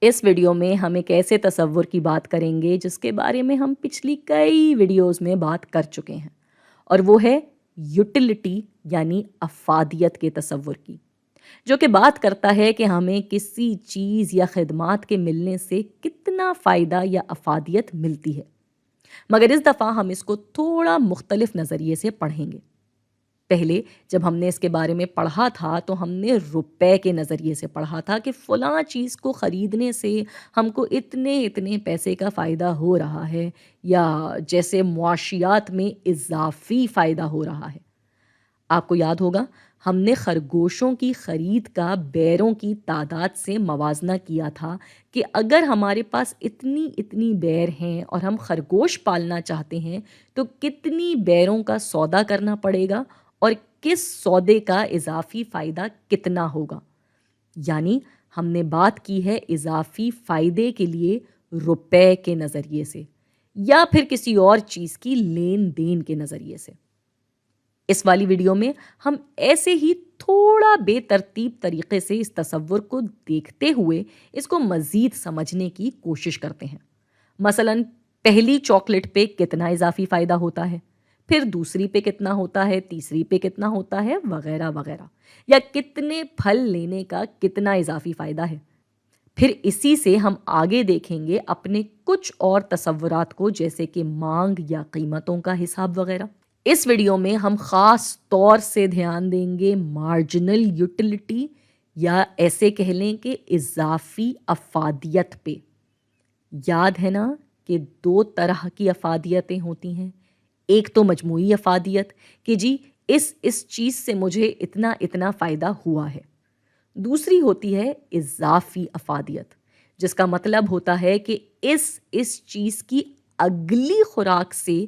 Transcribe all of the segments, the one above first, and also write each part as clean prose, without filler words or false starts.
इस वीडियो में हम एक ऐसे तसव्वुर की बात करेंगे जिसके बारे में हम पिछली कई वीडियोस में बात कर चुके हैं, और वो है यूटिलिटी यानी अफादियत के तसव्वुर की, जो कि बात करता है कि हमें किसी चीज़ या खिदमात के मिलने से कितना फ़ायदा या अफादियत मिलती है। मगर इस दफ़ा हम इसको थोड़ा मुख्तलिफ नज़रिए से पढ़ेंगे। पहले जब हमने इसके बारे में पढ़ा था तो हमने रुपए के नज़रिए से पढ़ा था कि फ़लाँ चीज़ को ख़रीदने से हमको इतने इतने पैसे का फ़ायदा हो रहा है, या जैसे मुआशियात में इज़ाफ़ी फ़ायदा हो रहा है। आपको याद होगा, हमने खरगोशों की ख़रीद का बैरों की तादाद से मवाजना किया था कि अगर हमारे पास इतनी इतनी बैर हैं और हम खरगोश पालना चाहते हैं तो कितनी बैरों का सौदा करना पड़ेगा और किस सौदे का इजाफी फ़ायदा कितना होगा। यानी हमने बात की है इजाफी फ़ायदे के लिए रुपए के नज़रिए से या फिर किसी और चीज़ की लेन देन के नज़रिए से। इस वाली वीडियो में हम ऐसे ही थोड़ा बेतरतीब तरीके से इस तसव्वुर को देखते हुए इसको मज़ीद समझने की कोशिश करते हैं। मसलन पहली चॉकलेट पे कितना इजाफी फ़ायदा होता है, फिर दूसरी पे कितना होता है, तीसरी पे कितना होता है, वगैरह वगैरह, या कितने फल लेने का कितना इजाफी फ़ायदा है। फिर इसी से हम आगे देखेंगे अपने कुछ और तसव्वुरात को, जैसे कि मांग या कीमतों का हिसाब वगैरह। इस वीडियो में हम ख़ास तौर से ध्यान देंगे मार्जिनल यूटिलिटी, या ऐसे कह लें कि इजाफी अफादियत पे। याद है ना कि दो तरह की अफादियतें होती हैं। एक तो मजमूई अफादियत कि जी इस चीज़ से मुझे इतना इतना फ़ायदा हुआ है। दूसरी होती है इजाफी अफादियत, जिसका मतलब होता है कि इस चीज़ की अगली खुराक से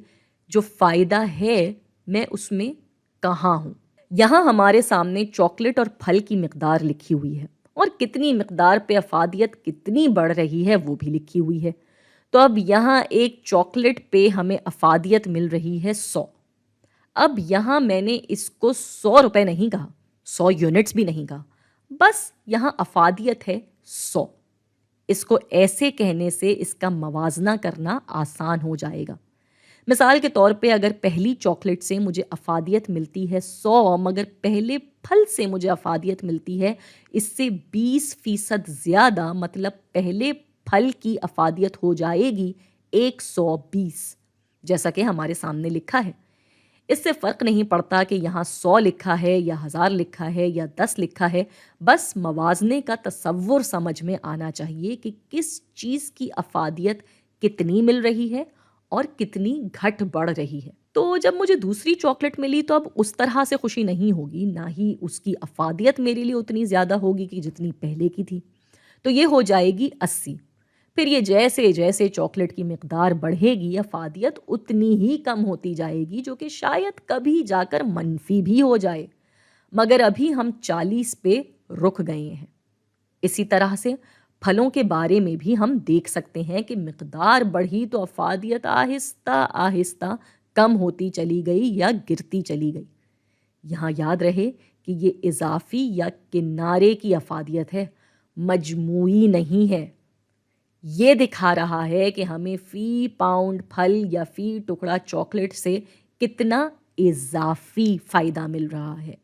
जो फ़ायदा है मैं उसमें कहाँ हूँ। यहाँ हमारे सामने चॉकलेट और फल की मिकदार लिखी हुई है, और कितनी मिकदार पे अफादियत कितनी बढ़ रही है वो भी लिखी हुई है। तो अब यहाँ एक चॉकलेट पे हमें अफादियत मिल रही है 100। अब यहाँ मैंने इसको 100 रुपए नहीं कहा, 100 यूनिट्स भी नहीं कहा, बस यहाँ अफादियत है 100। इसको ऐसे कहने से इसका मवाजना करना आसान हो जाएगा। मिसाल के तौर पे अगर पहली चॉकलेट से मुझे अफादियत मिलती है 100, मगर पहले फल से मुझे अफादियत मिलती है इससे 20% ज़्यादा, मतलब पहले फल की अफादियत हो जाएगी 120, जैसा कि हमारे सामने लिखा है। इससे फ़र्क नहीं पड़ता कि यहाँ 100 लिखा है या 1000 लिखा है या 10 लिखा है, बस मवाजने का तसव्वुर समझ में आना चाहिए कि किस चीज़ की अफादियत कितनी मिल रही है और कितनी घट बढ़ रही है। तो जब मुझे दूसरी चॉकलेट मिली तो अब उस तरह से खुशी नहीं होगी, ना ही उसकी अफादियत मेरे लिए उतनी ज़्यादा होगी कि जितनी पहले की थी। तो ये हो जाएगी 80। फिर ये जैसे जैसे चॉकलेट की मिकदार बढ़ेगी अफादियत उतनी ही कम होती जाएगी, जो कि शायद कभी जाकर मनफी भी हो जाए। मगर अभी हम 40 पे रुक गए हैं। इसी तरह से फलों के बारे में भी हम देख सकते हैं कि मिकदार बढ़ी तो अफादियत आहिस्ता आहिस्ता कम होती चली गई या गिरती चली गई। यहाँ याद रहे कि ये इजाफी या किनारे की अफादियत है, मजमूई नहीं है। ये दिखा रहा है कि हमें फ़ी पाउंड फल या फ़ी टुकड़ा चॉकलेट से कितना इजाफी फ़ायदा मिल रहा है,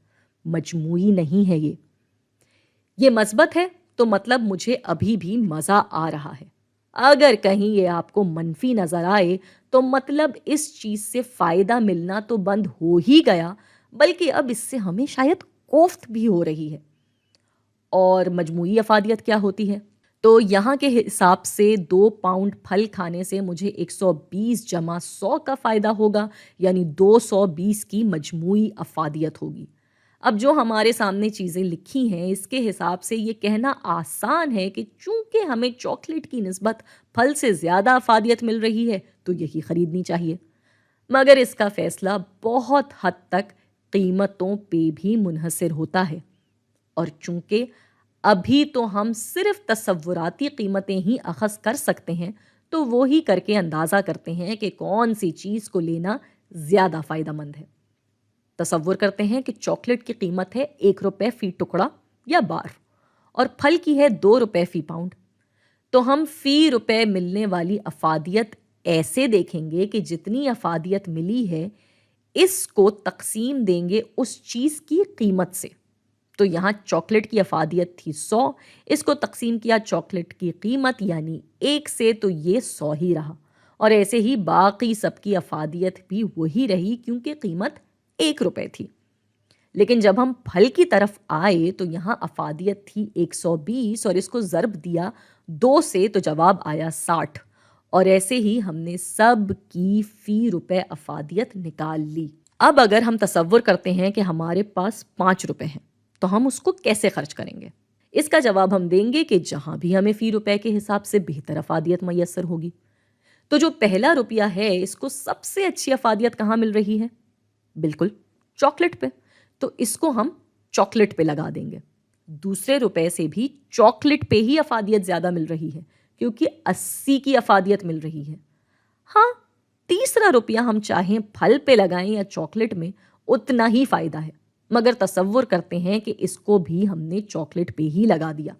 मजमूई नहीं है ये मस्बत है तो मतलब मुझे अभी भी मज़ा आ रहा है। अगर कहीं ये आपको मनफी नज़र आए तो मतलब इस चीज़ से फ़ायदा मिलना तो बंद हो ही गया, बल्कि अब इससे हमें शायद कोफ्त भी हो रही है। और मजमूई अफादियत क्या होती है? तो यहाँ के हिसाब से 2 पाउंड फल खाने से मुझे 120 जमा 100 का फ़ायदा होगा, यानी 220 की मजमूई अफादियत होगी। अब जो हमारे सामने चीज़ें लिखी हैं इसके हिसाब से ये कहना आसान है कि चूंकि हमें चॉकलेट की निस्बत फल से ज़्यादा अफादियत मिल रही है तो यही ख़रीदनी चाहिए। मगर इसका फ़ैसला बहुत हद तक कीमतों पे भी मुनहसर होता है, और चूंकि अभी तो हम सिर्फ तसव्वुराती कीमतें ही अखज़ कर सकते हैं, तो वो ही करके अंदाज़ा करते हैं कि कौन सी चीज़ को लेना ज़्यादा फ़ायदेमंद है। तसव्वुर करते हैं कि चॉकलेट की कीमत है 1 रुपये फ़ी टुकड़ा या बार, और फल की है 2 रुपये फ़ी पाउंड। تو ہم فی روپے ملنے والی افادیت ایسے دیکھیں گے کہ جتنی افادیت ملی ہے اس کو تقسیم دیں گے اس چیز کی قیمت سے. تو یہاں چاکلیٹ کی افادیت تھی 100، اس کو تقسیم کیا چاکلیٹ کی قیمت یعنی 1 سے، تو یہ 100 ہی رہا. اور ایسے ہی باقی سب کی افادیت بھی وہی رہی کیونکہ قیمت 1 روپے تھی. لیکن جب ہم پھل کی طرف آئے تو یہاں افادیت تھی 120 اور اس کو ضرب دیا 2 سے تو جواب آیا 60. اور ایسے ہی ہم نے سب کی فی روپے افادیت نکال لی. اب اگر ہم تصور کرتے ہیں کہ ہمارے پاس 5 روپے ہیں تو ہم اس کو کیسے خرچ کریں گے؟ اس کا جواب ہم دیں گے کہ جہاں بھی ہمیں فی روپے کے حساب سے بہتر افادیت میسر ہوگی. تو جو پہلا روپیہ ہے اس کو سب سے اچھی افادیت کہاں مل رہی ہے؟ بالکل چاکلیٹ پہ. تو اس کو ہم چاکلیٹ پہ لگا دیں گے. دوسرے روپے سے بھی چاکلیٹ پہ ہی افادیت زیادہ مل رہی ہے کیونکہ 80 کی افادیت مل رہی ہے. ہاں، تیسرا روپیہ ہم چاہیں پھل پہ لگائیں یا چاکلیٹ میں، اتنا ہی فائدہ ہے. مگر تصور کرتے ہیں کہ اس کو بھی ہم نے چاکلیٹ پہ ہی لگا دیا.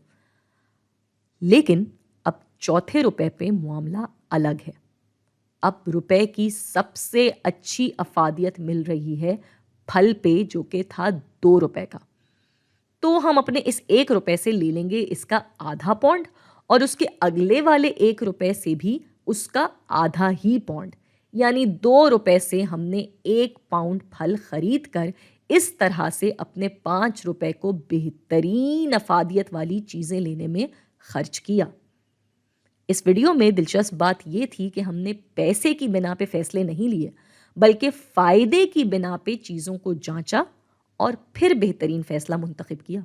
لیکن اب چوتھے روپے پہ معاملہ الگ ہے. اب روپے کی سب سے اچھی افادیت مل رہی ہے پھل پہ جو کہ تھا 2 روپے کا. تو ہم اپنے اس 1 روپے سے لے لیں گے اس کا آدھا پونڈ اور اس کے اگلے والے 1 روپے سے بھی اس کا آدھا ہی پونڈ، یعنی 2 روپے سے ہم نے 1 پاؤنڈ پھل خرید کر اس طرح سے اپنے 5 روپے کو بہترین افادیت والی چیزیں لینے میں خرچ کیا. اس ویڈیو میں دلچسپ بات یہ تھی کہ ہم نے پیسے کی بنا پہ فیصلے نہیں لیے بلکہ فائدے کی بنا پہ چیزوں کو جانچا اور پھر بہترین فیصلہ منتخب کیا.